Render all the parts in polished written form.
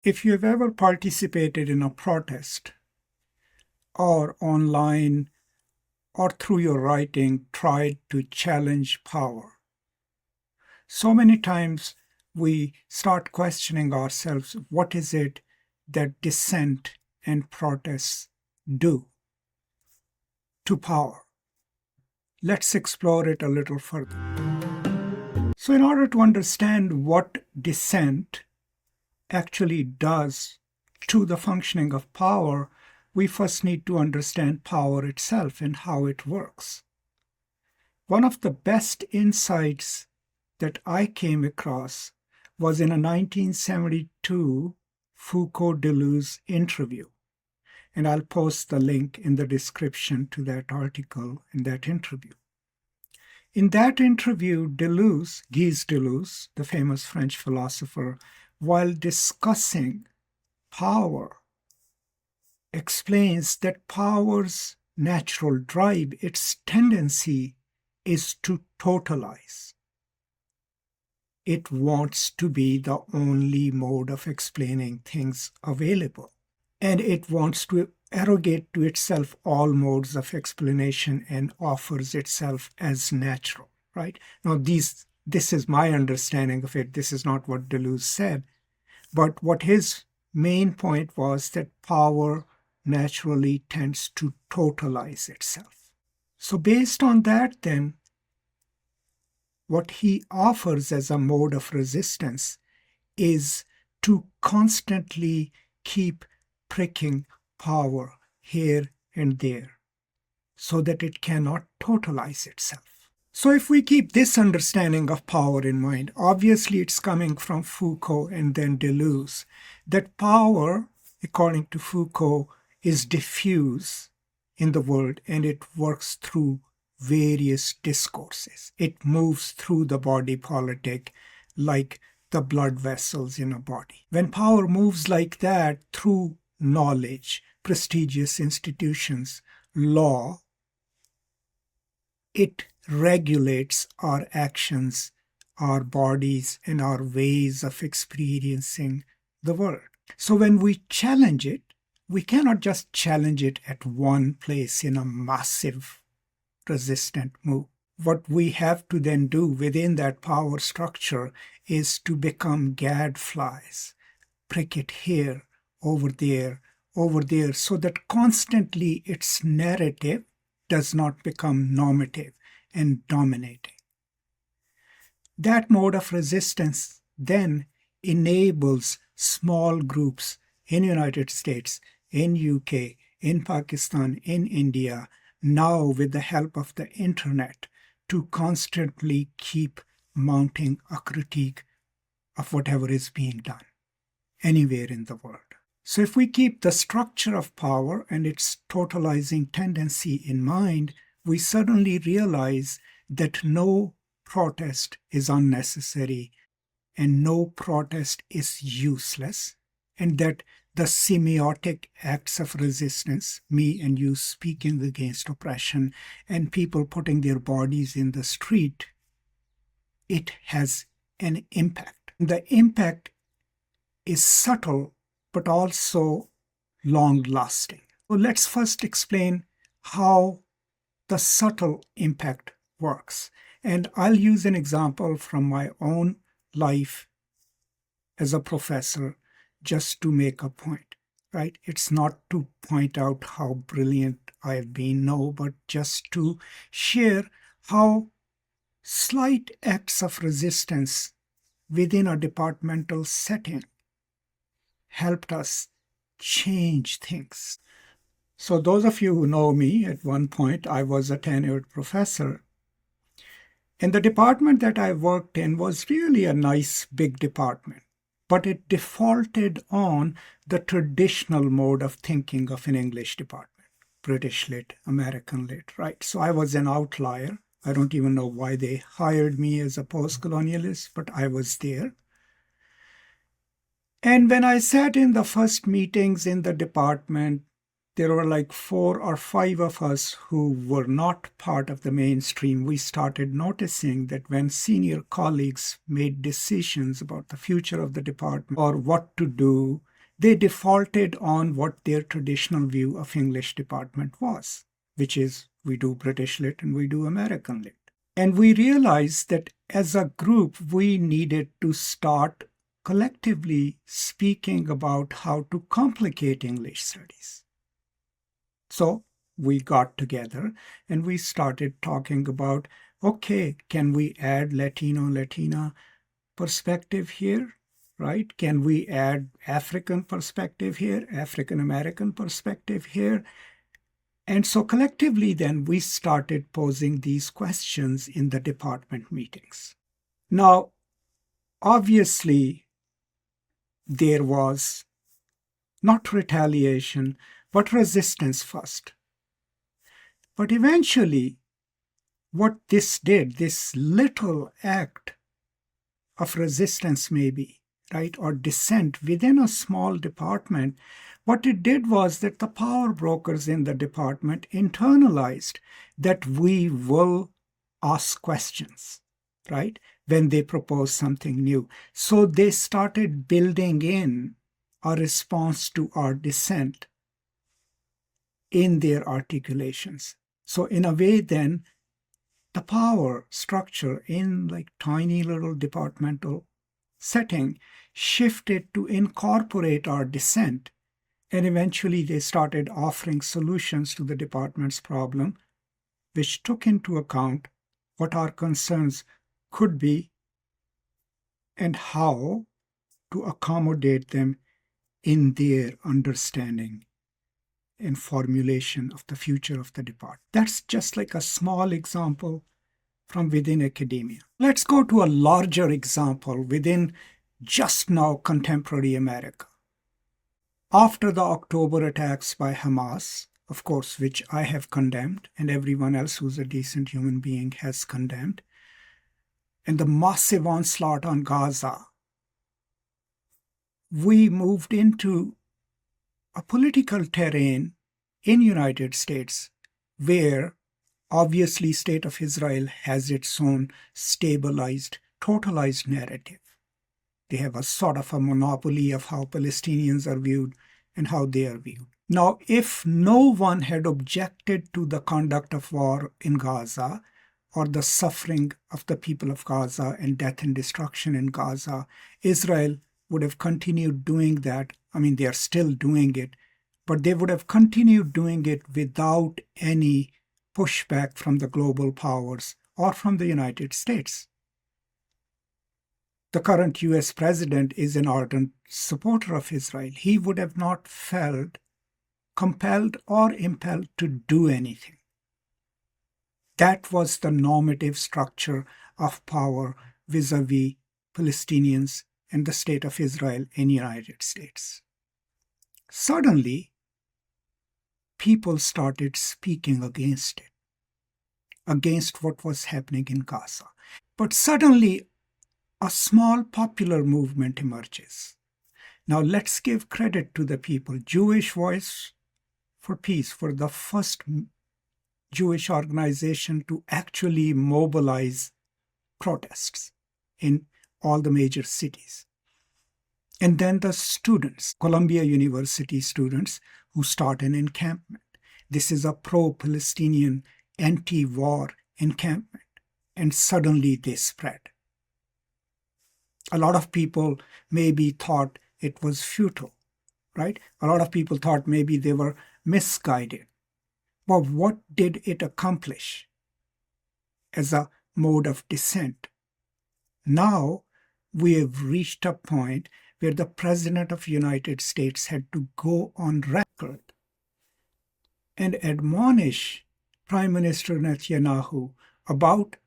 If you've ever participated in a protest or online or through your writing tried to challenge power, so many times we start questioning ourselves, what is it that dissent and protests do to power? Let's explore it a little further. So in order to understand what dissent actually does to the functioning of power, we first need to understand power itself and how it works. One of the best insights that I came across was in a 1972 Foucault-Deleuze interview. And I'll post the link in the description to that article in that interview. In that interview, Gilles Deleuze, the famous French philosopher, while discussing power, explains that power's natural drive, its tendency, is to totalize. It wants to be the only mode of explaining things available. And it wants to arrogate to itself all modes of explanation and offers itself as natural, right? Now, this is my understanding of it. This is not what Deleuze said. But what his main point was that power naturally tends to totalize itself. So based on that, then, what he offers as a mode of resistance is to constantly keep pricking power here and there so that it cannot totalize itself. So if we keep this understanding of power in mind, obviously it's coming from Foucault and then Deleuze, that power, according to Foucault, is diffuse in the world and it works through various discourses. It moves through the body politic like the blood vessels in a body. When power moves like that through knowledge, prestigious institutions, law, it regulates our actions, our bodies, and our ways of experiencing the world. So when we challenge it, we cannot just challenge it at one place in a massive resistant move. What we have to then do within that power structure is to become gadflies, prick it here, over there, so that constantly its narrative does not become normative and dominating. That mode of resistance then enables small groups in United States, in UK, in Pakistan, in India, now with the help of the internet, to constantly keep mounting a critique of whatever is being done anywhere in the world. So if we keep the structure of power and its totalizing tendency in mind, we suddenly realize that no protest is unnecessary and no protest is useless, and that the semiotic acts of resistance, me and you speaking against oppression, and people putting their bodies in the street, it has an impact. The impact is subtle, but also long-lasting. So let's first explain how the subtle impact works. And I'll use an example from my own life as a professor just to make a point, right? It's not to point out how brilliant I've been, no, but just to share how slight acts of resistance within a departmental setting helped us change things. So those of you who know me, at one point I was a tenured professor. And the department that I worked in was really a nice big department, but it defaulted on the traditional mode of thinking of an English department, British lit, American lit, right? So I was an outlier. I don't even know why they hired me as a post-colonialist, but I was there. And when I sat in the first meetings in the department, there were like 4 or 5 of us who were not part of the mainstream. We started noticing that when senior colleagues made decisions about the future of the department or what to do, they defaulted on what their traditional view of English department was, which is we do British Lit and we do American Lit. And we realized that as a group, we needed to start collectively speaking about how to complicate English studies. So we got together and we started talking about, okay, can we add Latino, Latina perspective here, right? Can we add African perspective here, African American perspective here? And so collectively then we started posing these questions in the department meetings. Now, obviously, there was not retaliation, but resistance first. But eventually, what this did, this little act of resistance maybe, right, or dissent within a small department, what it did was that the power brokers in the department internalized that we will ask questions, right, when they propose something new. So they started building in a response to our dissent in their articulations. So in a way then, the power structure in like tiny little departmental setting shifted to incorporate our dissent. And eventually they started offering solutions to the department's problem, which took into account what our concerns could be and how to accommodate them in their understanding and formulation of the future of the department. That's just like a small example from within academia. Let's go to a larger example within just now contemporary America. After the October attacks by Hamas, of course, which I have condemned and everyone else who's a decent human being has condemned, and the massive onslaught on Gaza, we moved into a political terrain in United States where obviously State of Israel has its own stabilized, totalized narrative. They have a sort of a monopoly of how Palestinians are viewed and how they are viewed. Now, if no one had objected to the conduct of war in Gaza or the suffering of the people of Gaza and death and destruction in Gaza, Israel would have continued doing that. I mean, they are still doing it, but they would have continued doing it without any pushback from the global powers or from the United States. The current US president is an ardent supporter of Israel. He would have not felt compelled or impelled to do anything. That was the normative structure of power vis-a-vis Palestinians and the State of Israel in the United States. Suddenly, people started speaking against it, against what was happening in Gaza. But suddenly, a small popular movement emerges. Now let's give credit to the people. Jewish Voice for Peace, for the first Jewish organization to actually mobilize protests in all the major cities. And then the students, Columbia University students, who start an encampment. This is a pro-Palestinian, anti-war encampment. And suddenly they spread. A lot of people maybe thought it was futile, right? A lot of people thought maybe they were misguided. But what did it accomplish as a mode of dissent? Now we have reached a point where the President of the United States had to go on record and admonish Prime Minister Netanyahu about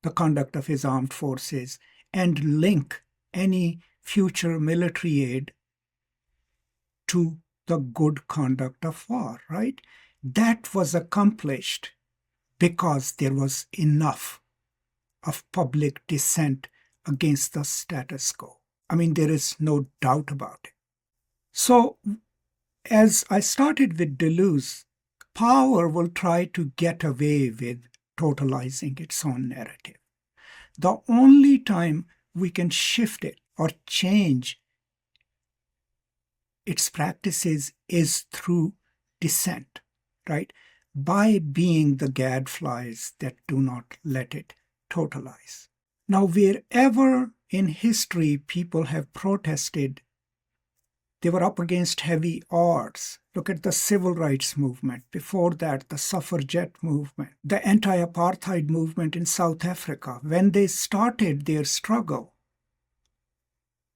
the conduct of his armed forces and link any future military aid to the good conduct of war, right? That was accomplished because there was enough of public dissent against the status quo. I mean, there is no doubt about it. So, as I started with Deleuze, power will try to get away with totalizing its own narrative. The only time we can shift it or change its practices is through dissent, right? By being the gadflies that do not let it totalize. Now, wherever in history people have protested, they were up against heavy odds. Look at the civil rights movement. Before that, the suffragette movement, the anti-apartheid movement in South Africa. When they started their struggle,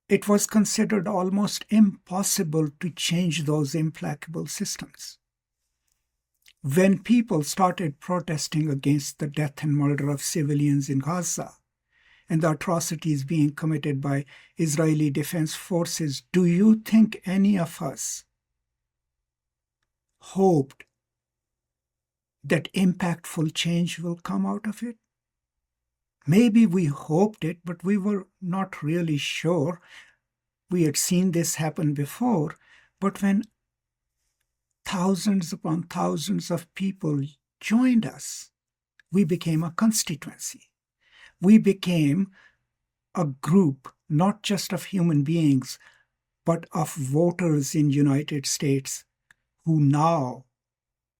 it was considered almost impossible to change those implacable systems. When people started protesting against the death and murder of civilians in Gaza and the atrocities being committed by Israeli Defense Forces, do you think any of us hoped that impactful change will come out of it? Maybe we hoped it, but we were not really sure. We had seen this happen before, but when thousands upon thousands of people joined us, we became a constituency. We became a group, not just of human beings, but of voters in the United States who now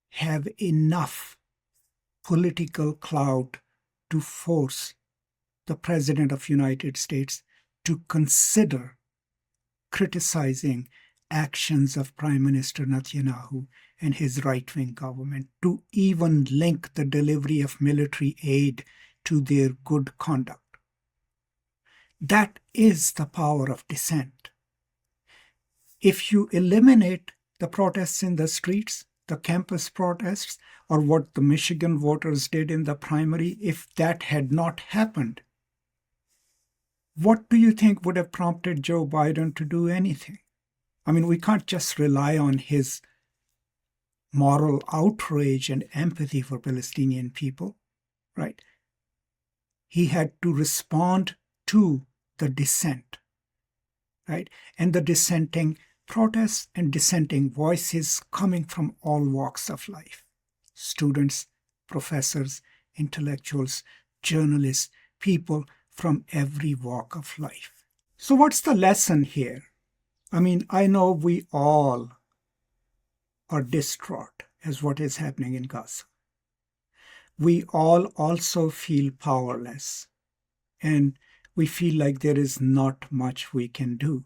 have enough political clout to force the President of the United States to consider criticizing actions of Prime Minister Netanyahu and his right-wing government, to even link the delivery of military aid to their good conduct. That is the power of dissent. If you eliminate the protests in the streets, the campus protests, or what the Michigan voters did in the primary, if that had not happened, what do you think would have prompted Joe Biden to do anything? I mean, we can't just rely on his moral outrage and empathy for Palestinian people, right? He had to respond to the dissent, right? And the dissenting protests and dissenting voices coming from all walks of life. Students, professors, intellectuals, journalists, people from every walk of life. So what's the lesson here? I mean, I know we all are distraught as what is happening in Gaza. We all also feel powerless, and we feel like there is not much we can do.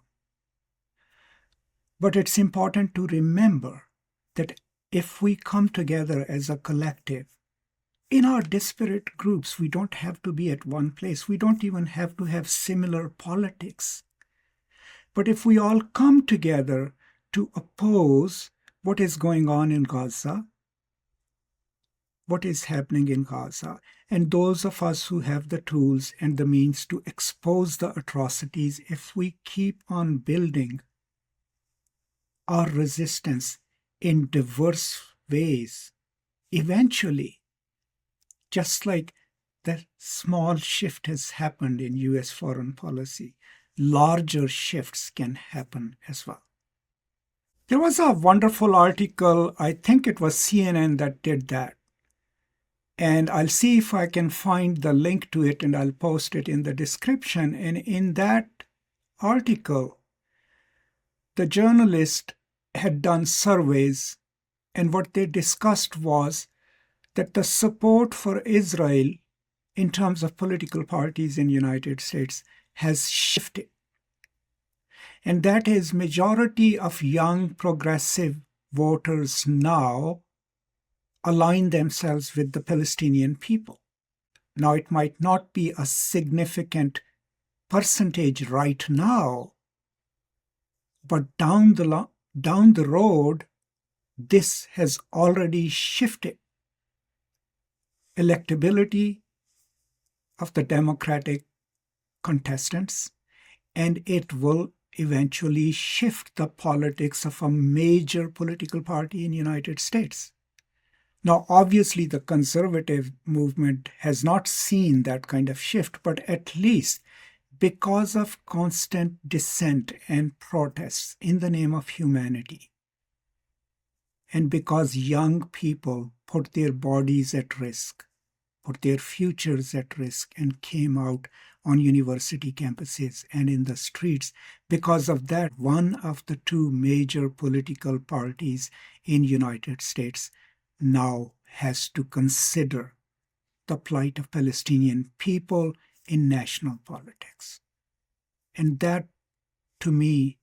But it's important to remember that if we come together as a collective, in our disparate groups, we don't have to be at one place. We don't even have to have similar politics. But if we all come together to oppose what is going on in Gaza, what is happening in Gaza, and those of us who have the tools and the means to expose the atrocities, if we keep on building our resistance in diverse ways, eventually, just like the small shift has happened in U.S. foreign policy, larger shifts can happen as well. There was a wonderful article, I think it was CNN that did that. And I'll see if I can find the link to it and I'll post it in the description. And in that article, the journalist had done surveys, and what they discussed was that the support for Israel in terms of political parties in the United States has shifted. And that is, majority of young progressive voters now align themselves with the Palestinian people. Now, it might not be a significant percentage right now, but down the road, this has already shifted. Electability of the Democratic contestants, and it will eventually shift the politics of a major political party in the United States. Now, obviously, the conservative movement has not seen that kind of shift, but at least because of constant dissent and protests in the name of humanity, and because young people put their bodies at risk, put their futures at risk and came out on university campuses and in the streets. Because of that, one of the two major political parties in United States now has to consider the plight of Palestinian people in national politics. And that, to me,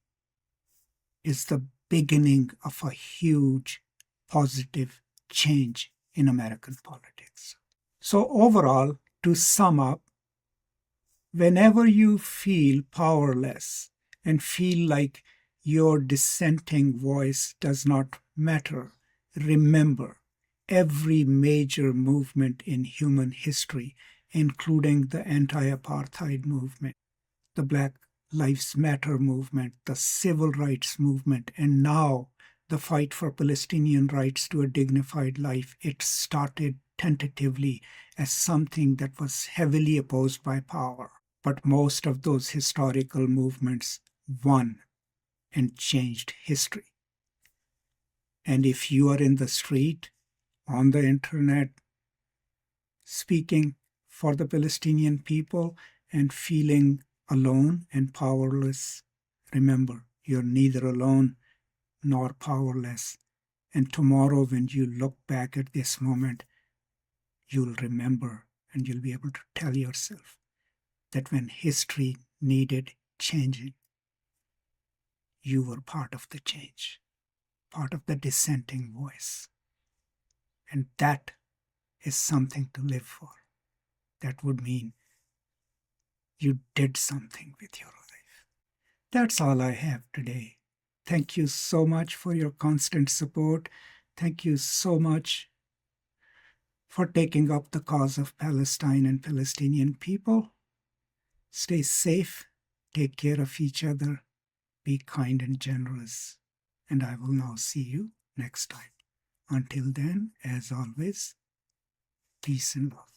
is the beginning of a huge positive change in American politics. So overall, to sum up, whenever you feel powerless and feel like your dissenting voice does not matter, remember every major movement in human history, including the anti-apartheid movement, the Black Lives Matter movement, the civil rights movement, and now the fight for Palestinian rights to a dignified life, it started tentatively as something that was heavily opposed by power. But most of those historical movements won and changed history. And if you are in the street, on the internet, speaking for the Palestinian people and feeling alone and powerless, remember, you're neither alone nor powerless. And tomorrow, when you look back at this moment, you'll remember and you'll be able to tell yourself that when history needed changing, you were part of the change, part of the dissenting voice. And that is something to live for. That would mean you did something with your life. That's all I have today. Thank you so much for your constant support. Thank you so much for taking up the cause of Palestine and Palestinian people. Stay safe, take care of each other, be kind and generous, and I will now see you next time. Until then, as always, peace and love.